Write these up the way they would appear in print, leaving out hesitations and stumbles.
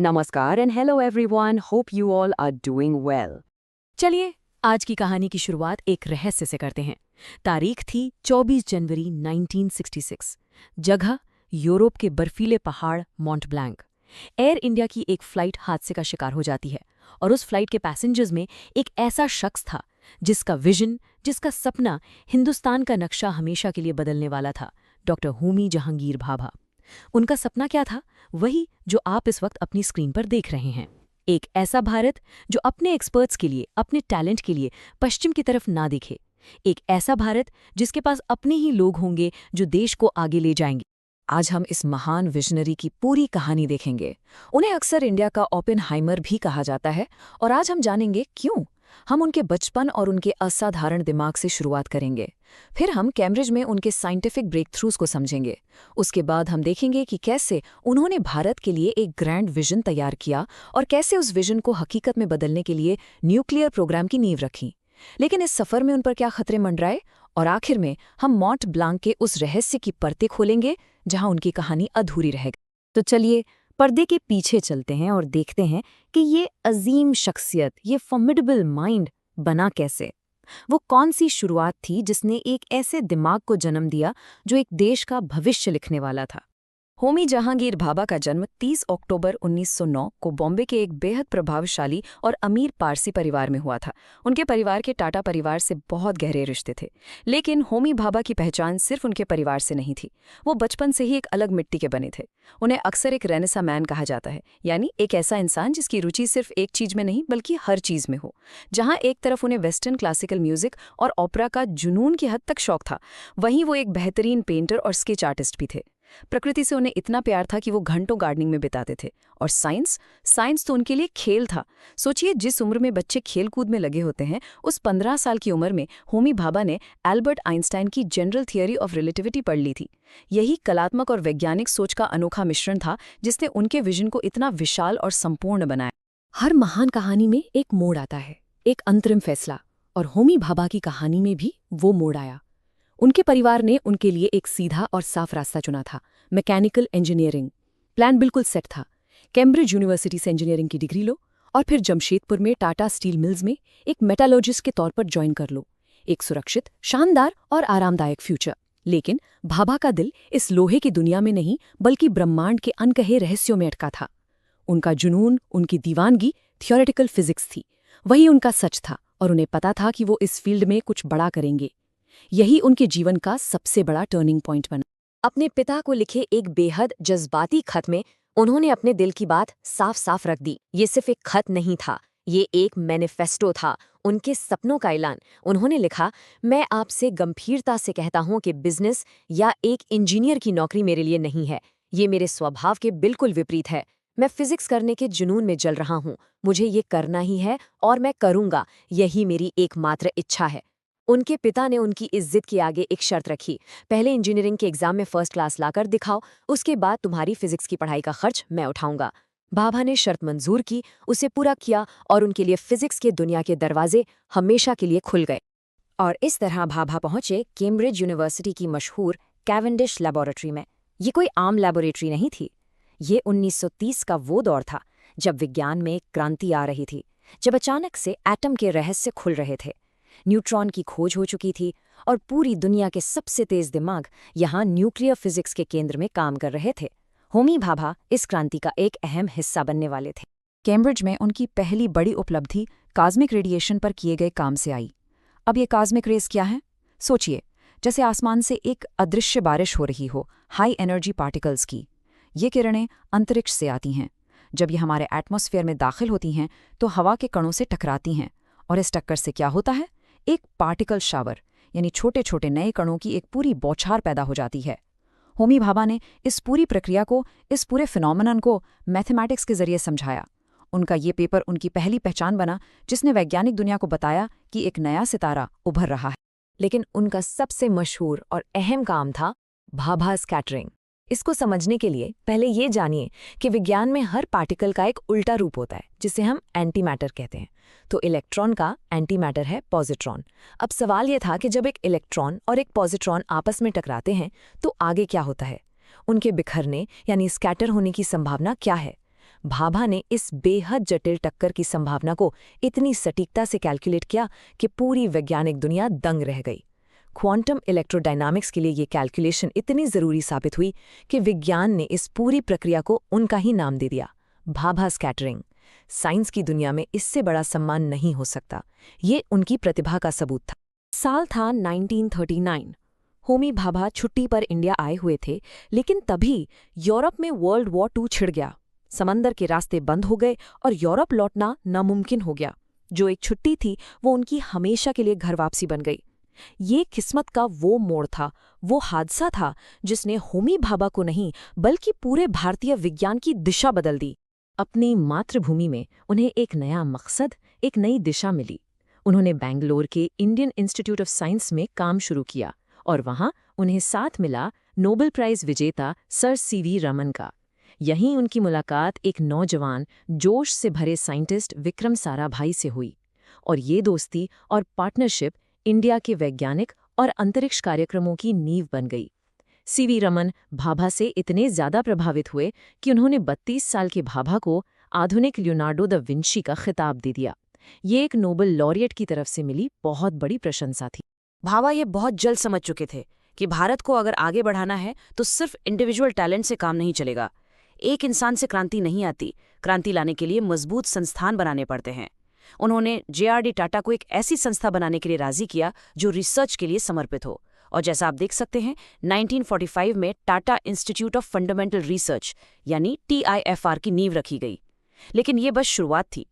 नमस्कार and hello everyone, hope you all are doing well. चलिए आज की कहानी की शुरुआत एक रहस्य से करते हैं। तारीख थी 24 जनवरी 1966। जगह यूरोप के बर्फीले पहाड़ मॉन्ट ब्लैंक। एयर इंडिया की एक फ्लाइट हादसे का शिकार हो जाती है और उस फ्लाइट के पैसेंजर्स में एक ऐसा शख्स था जिसका विजन, जिसका सपना हिंदुस्तान का नक्शा हमेशा के लिए बदलने वाला था। डॉक्टर होमी जहांगीर भाभा। उनका सपना क्या था? वही जो आप इस वक्त अपनी स्क्रीन पर देख रहे हैं। एक ऐसा भारत जो अपने एक्सपर्ट्स के लिए, अपने टैलेंट के लिए पश्चिम की तरफ ना देखे। एक ऐसा भारत जिसके पास अपने ही लोग होंगे जो देश को आगे ले जाएंगे। आज हम इस महान विजनरी की पूरी कहानी देखेंगे। उन्हें अक्सर इंडिया का ओपेनहाइमर भी कहा जाता है और आज हम जानेंगे क्यों। हम उनके बचपन और उनके असाधारण दिमाग से शुरुआत करेंगे। फिर हम कैम्ब्रिज में उनके साइंटिफिक ब्रेक थ्रूज को समझेंगे। उसके बाद हम देखेंगे कि कैसे उन्होंने भारत के लिए एक ग्रैंड विजन तैयार किया और कैसे उस विजन को हकीकत में बदलने के लिए न्यूक्लियर प्रोग्राम की नींव रखी। लेकिन इस सफर में उन पर क्या खतरे मंडराए, और आखिर में हम मॉन्ट ब्लांक के उस रहस्य की परतें खोलेंगे जहां उनकी कहानी अधूरी रहेगी। तो चलिए पर्दे के पीछे चलते हैं और देखते हैं कि ये अजीम शख्सियत, ये फॉर्मिडेबल माइंड बना कैसे। वो कौन सी शुरुआत थी जिसने एक ऐसे दिमाग को जन्म दिया जो एक देश का भविष्य लिखने वाला था। होमी जहांगीर भाभा का जन्म 30 अक्टूबर 1909 को बॉम्बे के एक बेहद प्रभावशाली और अमीर पारसी परिवार में हुआ था। उनके परिवार के टाटा परिवार से बहुत गहरे रिश्ते थे। लेकिन होमी भाभा की पहचान सिर्फ उनके परिवार से नहीं थी। वो बचपन से ही एक अलग मिट्टी के बने थे। उन्हें अक्सर एक रेनेसा मैन कहा जाता है, यानी एक ऐसा इंसान जिसकी रुचि सिर्फ एक चीज में नहीं बल्कि हर चीज में हो। जहां एक तरफ उन्हें वेस्टर्न क्लासिकल म्यूजिक और ओपेरा का जुनून की हद तक शौक था, वहीं वो एक बेहतरीन पेंटर और स्केच आर्टिस्ट भी थे। प्रकृति से उन्हें इतना प्यार था कि वो घंटों गार्डनिंग में बिताते थे। और साइंस तो उनके लिए खेल था। सोचिए, जिस उम्र में बच्चे खेलकूद में लगे होते हैं, उस 15 साल की उम्र में होमी भाभा ने एल्बर्ट आइंस्टाइन की जनरल थियरी ऑफ रिलेटिविटी पढ़ ली थी। यही कलात्मक और वैज्ञानिक सोच का अनोखा मिश्रण था जिसने उनके विजन को इतना विशाल और संपूर्ण बनाया। हर महान कहानी में एक मोड़ आता है, एक अंतरिम फैसला, और होमी भाभा की कहानी में भी वो मोड़ आया। उनके परिवार ने उनके लिए एक सीधा और साफ रास्ता चुना था, मैकेनिकल इंजीनियरिंग। प्लान बिल्कुल सेट था। कैम्ब्रिज यूनिवर्सिटी से इंजीनियरिंग की डिग्री लो और फिर जमशेदपुर में टाटा स्टील मिल्स में एक मेटालर्जिस्ट के तौर पर ज्वाइन कर लो। एक सुरक्षित, शानदार और आरामदायक फ्यूचर। लेकिन भाभा का दिल इस लोहे की दुनिया में नहीं बल्कि ब्रह्मांड के अनकहे रहस्यों में अटका था। उनका जुनून, उनकी दीवानगी थियोरेटिकल फिजिक्स थी। वही उनका सच था और उन्हें पता था कि वो इस फील्ड में कुछ बड़ा करेंगे। यही उनके जीवन का सबसे बड़ा टर्निंग पॉइंट बना। अपने पिता को लिखे एक बेहद जज्बाती खत में उन्होंने अपने दिल की बात साफ साफ रख दी। ये सिर्फ एक खत नहीं था, ये एक मैनिफेस्टो था, उनके सपनों का ऐलान। उन्होंने लिखा, मैं आपसे गंभीरता से कहता हूं कि बिजनेस या एक इंजीनियर की नौकरी मेरे लिए नहीं है। ये मेरे स्वभाव के बिल्कुल विपरीत है। मैं फिजिक्स करने के जुनून में जल रहा हूं। मुझे ये करना ही है और मैं करूंगा। यही मेरी एकमात्र इच्छा है। उनके पिता ने उनकी इज्जत के आगे एक शर्त रखी, पहले इंजीनियरिंग के एग्जाम में फर्स्ट क्लास लाकर दिखाओ, उसके बाद तुम्हारी फिजिक्स की पढ़ाई का खर्च मैं उठाऊंगा। भाभा ने शर्त मंजूर की, उसे पूरा किया और उनके लिए फिजिक्स के दुनिया के दरवाजे हमेशा के लिए खुल गए। और इस तरह भाभा पहुंचे कैम्ब्रिज यूनिवर्सिटी की मशहूर कैवेंडिश लैबोरेटरी में। ये कोई आम लैबोरेटरी नहीं थी। ये 1930 का वो दौर था जब विज्ञान में एक क्रांति आ रही थी, जब अचानक से एटम के रहस्य खुल रहे थे। न्यूट्रॉन की खोज हो चुकी थी और पूरी दुनिया के सबसे तेज दिमाग यहाँ न्यूक्लियर फिजिक्स के केंद्र में काम कर रहे थे। होमी भाभा इस क्रांति का एक अहम हिस्सा बनने वाले थे। कैम्ब्रिज में उनकी पहली बड़ी उपलब्धि कॉस्मिक रेडिएशन पर किए गए काम से आई। अब ये कॉस्मिक रेज क्या है? सोचिए, जैसे आसमान से एक अदृश्य बारिश हो रही हो, हाई एनर्जी पार्टिकल्स की। ये किरणें अंतरिक्ष से आती हैं। जब ये हमारे एटमॉस्फेयर में दाखिल होती हैं तो हवा के कणों से टकराती हैं, और इस टक्कर से क्या होता है? एक पार्टिकल शावर, यानी छोटे छोटे नए कणों की एक पूरी बौछार पैदा हो जाती है। होमी भाभा ने इस पूरी प्रक्रिया को, इस पूरे फिनोमेनन को मैथमेटिक्स के जरिए समझाया। उनका ये पेपर उनकी पहली पहचान बना जिसने वैज्ञानिक दुनिया को बताया कि एक नया सितारा उभर रहा है। लेकिन उनका सबसे मशहूर और अहम काम था भाभा स्कैटरिंग। इसको समझने के लिए पहले ये जानिए कि विज्ञान में हर पार्टिकल का एक उल्टा रूप होता है जिसे हम एंटी मैटर कहते हैं। तो इलेक्ट्रॉन का एंटी मैटर है पॉजिट्रॉन। अब सवाल यह था कि जब एक इलेक्ट्रॉन और एक पॉजिट्रॉन आपस में टकराते हैं तो आगे क्या होता है? उनके बिखरने यानी स्कैटर होने की संभावना क्या है? भाभा ने इस बेहद जटिल टक्कर की संभावना को इतनी सटीकता से कैलकुलेट किया कि पूरी वैज्ञानिक दुनिया दंग रह गई। क्वांटम इलेक्ट्रोडायनामिक्स के लिए ये कैलकुलेशन इतनी ज़रूरी साबित हुई कि विज्ञान ने इस पूरी प्रक्रिया को उनका ही नाम दे दिया, भाभा स्कैटरिंग। साइंस की दुनिया में इससे बड़ा सम्मान नहीं हो सकता। ये उनकी प्रतिभा का सबूत था। साल था 1939। होमी भाभा छुट्टी पर इंडिया आए हुए थे, लेकिन तभी यूरोप में वर्ल्ड वॉर 2 छिड़ गया। समंदर के रास्ते बंद हो गए और यूरोप लौटना नामुमकिन हो गया। जो एक छुट्टी थी वो उनकी हमेशा के लिए घर वापसी बन गई। ये किस्मत का वो मोड़ था, वो हादसा था जिसने होमी भाभा को नहीं बल्कि पूरे भारतीय विज्ञान की दिशा बदल दी। अपनी मातृभूमि में उन्हें एक नया मकसद, एक नई दिशा मिली। उन्होंने बेंगलोर के इंडियन इंस्टीट्यूट ऑफ साइंस में काम शुरू किया और वहां उन्हें साथ मिला नोबेल प्राइज विजेता सर सीवी रमन का। यहीं उनकी मुलाकात एक नौजवान, जोश से भरे साइंटिस्ट विक्रम साराभाई से हुई और ये दोस्ती और पार्टनरशिप इंडिया के वैज्ञानिक और अंतरिक्ष कार्यक्रमों की नींव बन गई। सीवी रमन भाभा से इतने ज्यादा प्रभावित हुए कि उन्होंने 32 साल के भाभा को आधुनिक लियोनार्डो द विंची का खिताब दे दिया। ये एक नोबेल लॉरिएट की तरफ से मिली बहुत बड़ी प्रशंसा थी। भाभा ये बहुत जल्द समझ चुके थे कि भारत को अगर आगे बढ़ाना है तो सिर्फ इंडिविजुअल टैलेंट से काम नहीं चलेगा। एक इंसान से क्रांति नहीं आती, क्रांति लाने के लिए मजबूत संस्थान बनाने पड़ते हैं। उन्होंने JRD टाटा को एक ऐसी संस्था बनाने के लिए राजी किया जो रिसर्च के लिए समर्पित हो, और जैसा आप देख सकते हैं 1945 में Tata institute of fundamental research यानी TIFR की नींव रखी गई। लेकिन ये बस शुरुआत थी।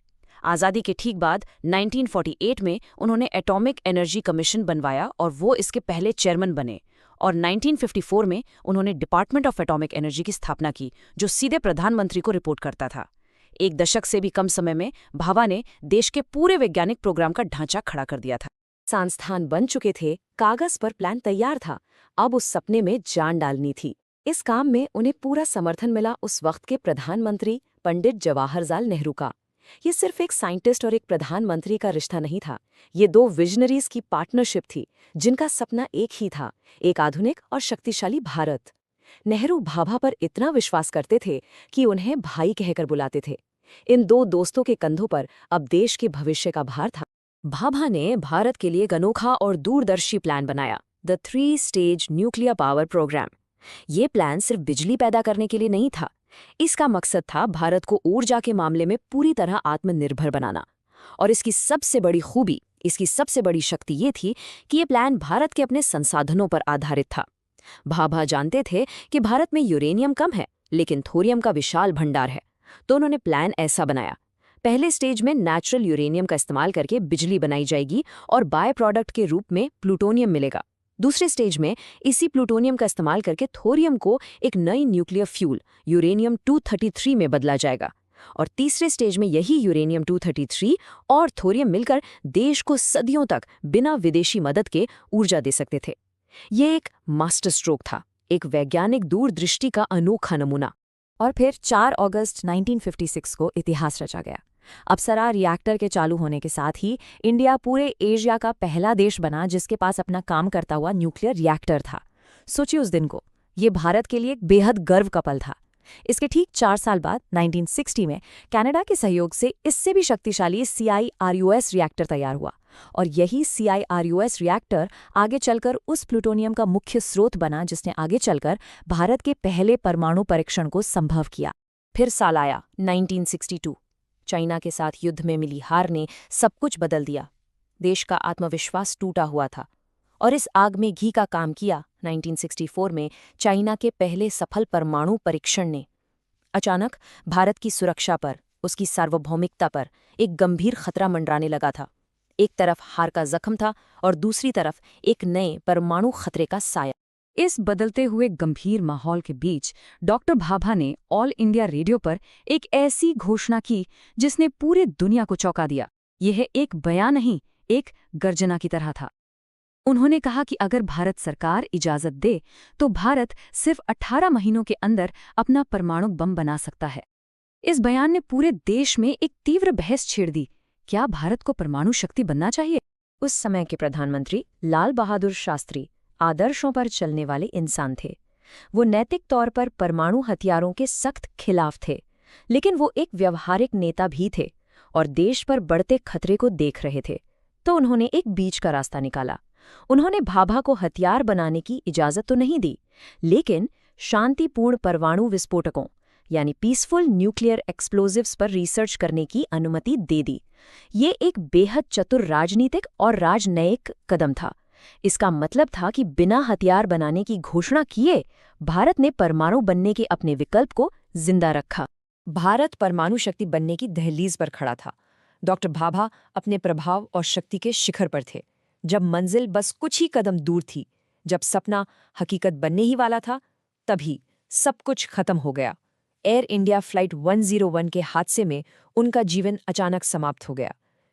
आज़ादी के ठीक बाद 1948 में उन्होंने एटॉमिक एनर्जी कमीशन बनवाया और वो इसके पहले चेयरमैन बने, और 1954 में उन्होंने डिपार्टमेंट ऑफ एटॉमिक एनर्जी की स्थापना की जो सीधे प्रधानमंत्री को रिपोर्ट करता था। एक दशक से भी कम समय में भाभा ने देश के पूरे वैज्ञानिक प्रोग्राम का ढांचा खड़ा कर दिया था। संस्थान बन चुके थे, कागज पर प्लान तैयार था, अब उस सपने में जान डालनी थी। इस काम में उन्हें पूरा समर्थन मिला उस वक्त के प्रधानमंत्री पंडित जवाहरलाल नेहरू का। ये सिर्फ एक साइंटिस्ट और एक प्रधानमंत्री का रिश्ता नहीं था, ये 2 विजनरीज की पार्टनरशिप थी जिनका सपना एक ही था, एक आधुनिक और शक्तिशाली भारत। नेहरू भाभा पर इतना विश्वास करते थे कि उन्हें भाई कहकर बुलाते थे। इन 2 दोस्तों के कंधों पर अब देश के भविष्य का भार था। भाभा ने भारत के लिए एक अनोखा और दूरदर्शी प्लान बनाया, the 3 stage nuclear power programme. ये प्लान सिर्फ बिजली पैदा करने के लिए नहीं था, इसका मकसद था भारत को ऊर्जा के मामले में पूरी तरह आत्मनिर्भर बनाना। और इसकी सबसे बड़ी खूबी, इसकी सबसे बड़ी शक्ति ये थी कि ये प्लान भारत के अपने संसाधनों पर आधारित था। भाभा जानते थे कि भारत में यूरेनियम कम है लेकिन थोरियम का विशाल भंडार है, तो उन्होंने प्लान ऐसा बनाया। पहले स्टेज में नेचुरल यूरेनियम का इस्तेमाल करके बिजली बनाई जाएगी और बाय प्रोडक्ट के रूप में प्लूटोनियम मिलेगा। दूसरे स्टेज में इसी प्लूटोनियम का इस्तेमाल करके थोरियम को एक नई न्यूक्लियर फ्यूल यूरेनियम 233 में बदला जाएगा, और तीसरे स्टेज में यही यूरेनियम 233 और थोरियम मिलकर देश को सदियों तक बिना विदेशी मदद के ऊर्जा दे सकते थे। ये एक मास्टर स्ट्रोक था, एक वैज्ञानिक दूरदृष्टि का अनोखा नमूना। और फिर 4 अगस्त 1956 को इतिहास रचा गया। अप्सरा रिएक्टर के चालू होने के साथ ही इंडिया पूरे एशिया का पहला देश बना जिसके पास अपना काम करता हुआ न्यूक्लियर रिएक्टर था। सोचिए उस दिन को, ये भारत के लिए एक बेहद गर्व का पल था। इसके ठीक 4 साल बाद 1960 में कनाडा के सहयोग से इससे भी शक्तिशाली CIRUS रिएक्टर तैयार हुआ, और यही CIRUS रिएक्टर आगे चलकर उस प्लूटोनियम का मुख्य स्रोत बना जिसने आगे चलकर भारत के पहले परमाणु परीक्षण को संभव किया। फिर साल आया 1962। चाइना के साथ युद्ध में मिली हार ने सब कुछ बदल दिया। देश का आत्मविश्वास टूटा हुआ था, और इस आग में घी का काम किया 1964 में चाइना के पहले सफल परमाणु परीक्षण ने। अचानक भारत की सुरक्षा पर, उसकी सार्वभौमिकता पर एक गंभीर खतरा मंडराने लगा था। एक तरफ हार का जख्म था और दूसरी तरफ एक नए परमाणु खतरे का साया। इस बदलते हुए गंभीर माहौल के बीच डॉक्टर भाभा ने ऑल इंडिया रेडियो पर एक ऐसी घोषणा की जिसने पूरी दुनिया को चौंका दिया। यह एक बयान नहीं, एक गर्जना की तरह था। उन्होंने कहा कि अगर भारत सरकार इजाजत दे तो भारत सिर्फ 18 महीनों के अंदर अपना परमाणु बम बना सकता है। इस बयान ने पूरे देश में एक तीव्र बहस छेड़ दी। क्या भारत को परमाणु शक्ति बनना चाहिए? उस समय के प्रधानमंत्री लाल बहादुर शास्त्री आदर्शों पर चलने वाले इंसान थे। वो नैतिक तौर पर परमाणु हथियारों के सख्त खिलाफ थे, लेकिन वो एक व्यवहारिक नेता भी थे और देश पर बढ़ते खतरे को देख रहे थे। तो उन्होंने एक बीच का रास्ता निकाला। उन्होंने भाभा को हथियार बनाने की इजाजत तो नहीं दी, लेकिन शांतिपूर्ण परमाणु विस्फोटकों यानी पीसफुल न्यूक्लियर एक्सप्लोजिव्स पर रिसर्च करने की अनुमति दे दी। ये एक बेहद चतुर राजनीतिक और राजनयिक कदम था। इसका मतलब था कि बिना हथियार बनाने की घोषणा किए भारत ने परमाणु बनने के अपने विकल्प को जिंदा रखा। भारत परमाणु शक्ति बनने की दहलीज पर खड़ा था। डॉक्टर भाभा अपने प्रभाव और शक्ति के शिखर पर थे। जब मंजिल बस कुछ ही कदम दूर थी, जब सपना हकीकत बनने ही वाला था, तभी सब कुछ खत्म हो गया। एयर इंडिया फ्लाइट 101 के हादसे में उनका जीवन अचानक समाप्त हो गया।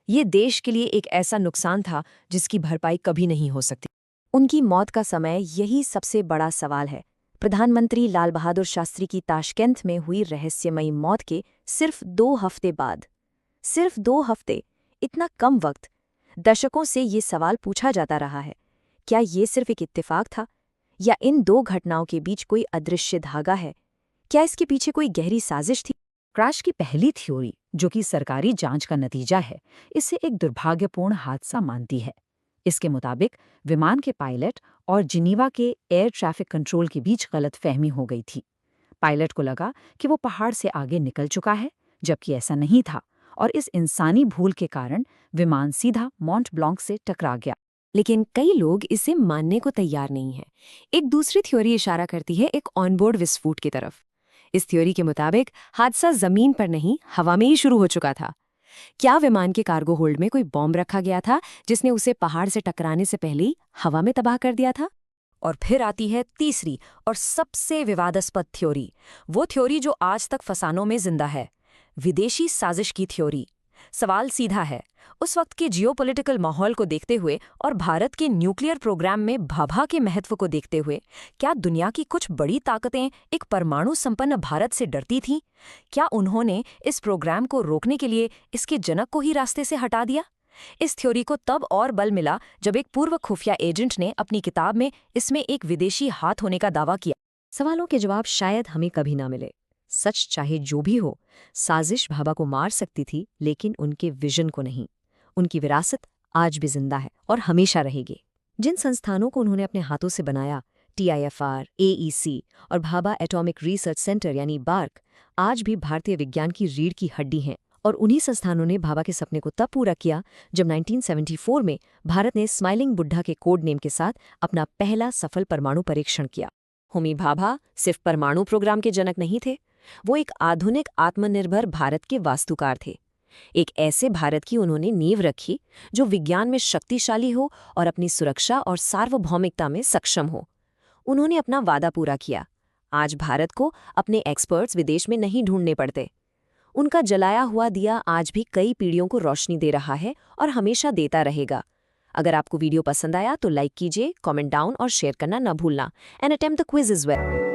ये देश के लिए एक ऐसा नुकसान था जिसकी भरपाई कभी नहीं हो सकती। उनकी मौत का समय यही सबसे बड़ा सवाल है। प्रधानमंत्री लाल बहादुर शास्त्री की ताशकंद में हुई रहस्यमयी मौत के सिर्फ 2 हफ्ते बाद, सिर्फ 2 हफ्ते, इतना कम वक्त। दशकों से ये सवाल पूछा जाता रहा है, क्या ये सिर्फ एक इत्तेफाक था या इन 2 घटनाओं के बीच कोई अदृश्य धागा है? क्या इसके पीछे कोई गहरी साजिश थी? क्रैश की पहली थ्योरी, जो कि सरकारी जांच का नतीजा है, इसे एक दुर्भाग्यपूर्ण हादसा मानती है। इसके मुताबिक विमान के पायलट और जिनीवा के एयर ट्रैफिक कंट्रोल के बीच गलतफहमी हो गई थी। पायलट को लगा कि वो पहाड़ से आगे निकल चुका है, जबकि ऐसा नहीं था, और इस इंसानी भूल के कारण विमान सीधा मॉन्ट ब्लॉन्क से टकरा गया। लेकिन कई लोग इसे मानने को तैयार नहीं हैं। एक दूसरी थ्योरी इशारा करती है एक ऑनबोर्ड विस्फोट की तरफ। इस थ्योरी के मुताबिक हादसा जमीन पर नहीं, हवा में ही शुरू हो चुका था। क्या विमान के कार्गो होल्ड में कोई बॉम्ब रखा गया था जिसने उसे पहाड़ से टकराने से पहले ही हवा में तबाह कर दिया था? और फिर आती है तीसरी और सबसे विवादास्पद थ्योरी, वो थ्योरी जो आज तक फसानों में जिंदा है, विदेशी साजिश की थ्योरी। सवाल सीधा है, उस वक्त के जियोपॉलिटिकल माहौल को देखते हुए और भारत के न्यूक्लियर प्रोग्राम में भाभा के महत्व को देखते हुए, क्या दुनिया की कुछ बड़ी ताकतें एक परमाणु संपन्न भारत से डरती थीं? क्या उन्होंने इस प्रोग्राम को रोकने के लिए इसके जनक को ही रास्ते से हटा दिया? इस थ्योरी को तब और बल मिला जब एक पूर्व खुफिया एजेंट ने अपनी किताब में इसमें एक विदेशी हाथ होने का दावा किया। सवालों के जवाब शायद हमें कभी ना मिले। सच चाहे जो भी हो, साजिश भाभा को मार सकती थी, लेकिन उनके विजन को नहीं। उनकी विरासत आज भी जिंदा है और हमेशा रहेगी। जिन संस्थानों को उन्होंने अपने हाथों से बनाया, TIFR, AEC और भाभा एटॉमिक रिसर्च सेंटर यानी बार्क, आज भी भारतीय विज्ञान की रीढ़ की हड्डी हैं। और उन्हीं संस्थानों ने भाभा के सपने को तब पूरा किया जब 1974 में भारत ने स्माइलिंग बुड्ढा के कोड नेम के साथ अपना पहला सफल परमाणु परीक्षण किया। होमी भाभा सिर्फ परमाणु प्रोग्राम के जनक नहीं थे, वो एक आधुनिक आत्मनिर्भर भारत के वास्तुकार थे। एक ऐसे भारत की उन्होंने नींव रखी जो विज्ञान में शक्तिशाली हो और अपनी सुरक्षा और सार्वभौमिकता में सक्षम हो। उन्होंने अपना वादा पूरा किया। आज भारत को अपने एक्सपर्ट्स विदेश में नहीं ढूंढने पड़ते। उनका जलाया हुआ दिया आज भी कई पीढ़ियों को रोशनी दे रहा है और हमेशा देता रहेगा। अगर आपको वीडियो पसंद आया तो लाइक कीजिए, कमेंट डाउन और शेयर करना न भूलना। And attempt the quiz is well.